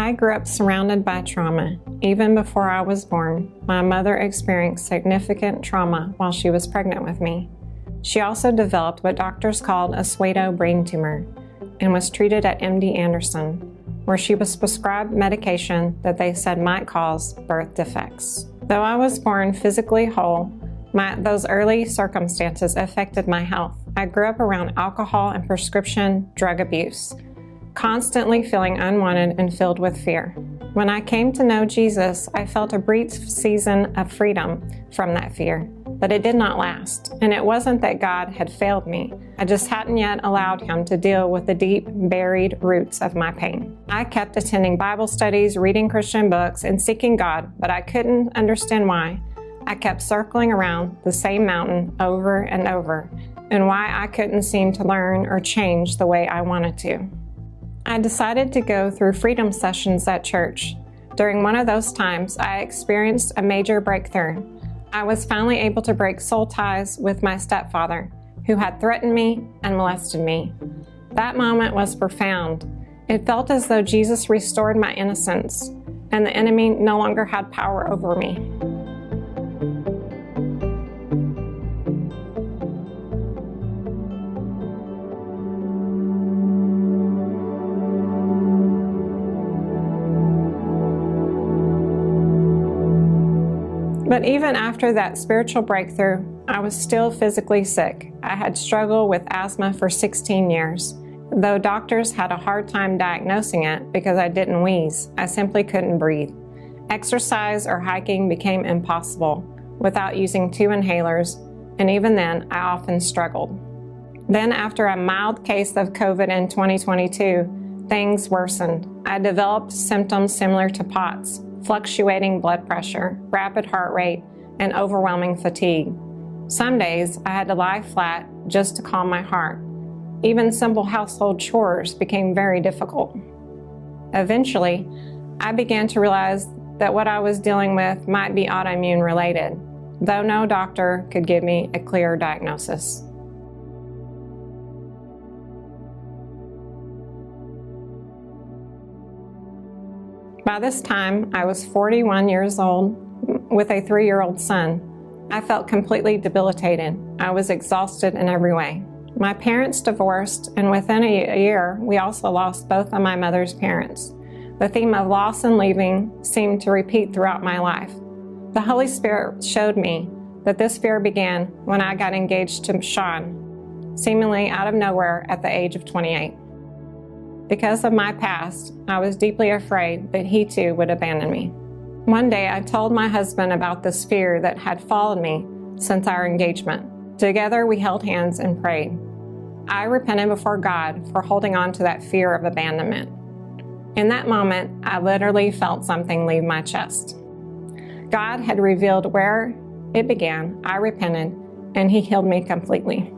I grew up surrounded by trauma. Even before I was born, my mother experienced significant trauma while she was pregnant with me. She also developed what doctors called a pseudo brain tumor and was treated at MD Anderson, where she was prescribed medication that they said might cause birth defects. Though I was born physically whole, those early circumstances affected my health. I grew up around alcohol and prescription drug abuse, constantly feeling unwanted and filled with fear. When I came to know Jesus, I felt a brief season of freedom from that fear, but it did not last. And it wasn't that God had failed me. I just hadn't yet allowed Him to deal with the deep, buried roots of my pain. I kept attending Bible studies, reading Christian books, and seeking God, but I couldn't understand why. I kept circling around the same mountain over and over, and why I couldn't seem to learn or change the way I wanted to. I decided to go through freedom sessions at church. During one of those times, I experienced a major breakthrough. I was finally able to break soul ties with my stepfather, who had threatened me and molested me. That moment was profound. It felt as though Jesus restored my innocence, and the enemy no longer had power over me. But even after that spiritual breakthrough, I was still physically sick. I had struggled with asthma for 16 years. Though doctors had a hard time diagnosing it because I didn't wheeze, I simply couldn't breathe. Exercise or hiking became impossible without using 2 inhalers, and even then, I often struggled. Then after a mild case of COVID in 2022, things worsened. I developed symptoms similar to POTS, fluctuating blood pressure, rapid heart rate, and overwhelming fatigue. Some days I had to lie flat just to calm my heart. Even simple household chores became very difficult. Eventually, I began to realize that what I was dealing with might be autoimmune related, though no doctor could give me a clear diagnosis. By this time, I was 41 years old with a 3-year-old son. I felt completely debilitated. I was exhausted in every way. My parents divorced, and within a year, we also lost both of my mother's parents. The theme of loss and leaving seemed to repeat throughout my life. The Holy Spirit showed me that this fear began when I got engaged to Sean, seemingly out of nowhere at the age of 28. Because of my past, I was deeply afraid that he too would abandon me. One day, I told my husband about this fear that had followed me since our engagement. Together, we held hands and prayed. I repented before God for holding on to that fear of abandonment. In that moment, I literally felt something leave my chest. God had revealed where it began. I repented, and He healed me completely.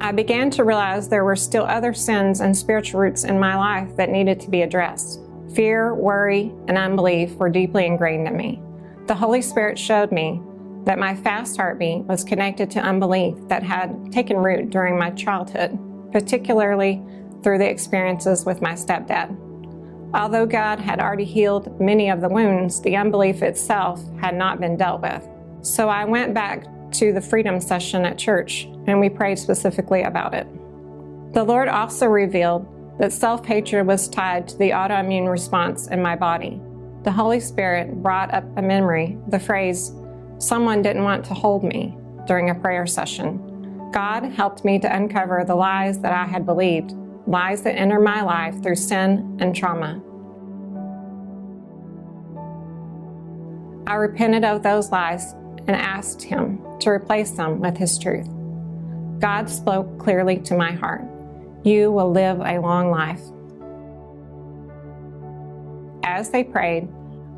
I began to realize there were still other sins and spiritual roots in my life that needed to be addressed. Fear, worry, and unbelief were deeply ingrained in me. The Holy Spirit showed me that my fast heartbeat was connected to unbelief that had taken root during my childhood, particularly through the experiences with my stepdad. Although God had already healed many of the wounds, the unbelief itself had not been dealt with. So I went back to the freedom session at church, and we prayed specifically about it. The Lord also revealed that self-hatred was tied to the autoimmune response in my body. The Holy Spirit brought up a memory, the phrase, "Someone didn't want to hold me," during a prayer session. God helped me to uncover the lies that I had believed, lies that entered my life through sin and trauma. I repented of those lies and asked Him to replace them with His truth. God spoke clearly to my heart. You will live a long life. As they prayed,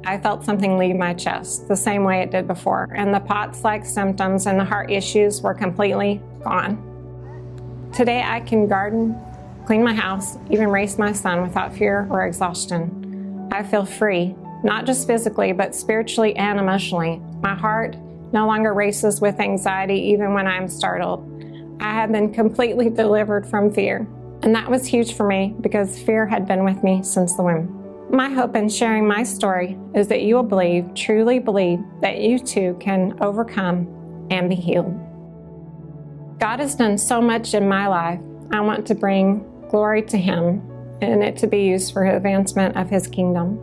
I felt something leave my chest, the same way it did before, and the POTS-like symptoms and the heart issues were completely gone. Today I can garden, clean my house, even raise my son without fear or exhaustion. I feel free, not just physically, but spiritually and emotionally. My heart no longer races with anxiety even when I'm startled. I had been completely delivered from fear. And that was huge for me because fear had been with me since the womb. My hope in sharing my story is that you will truly believe, that you too can overcome and be healed. God has done so much in my life. I want to bring glory to Him and it to be used for the advancement of His kingdom.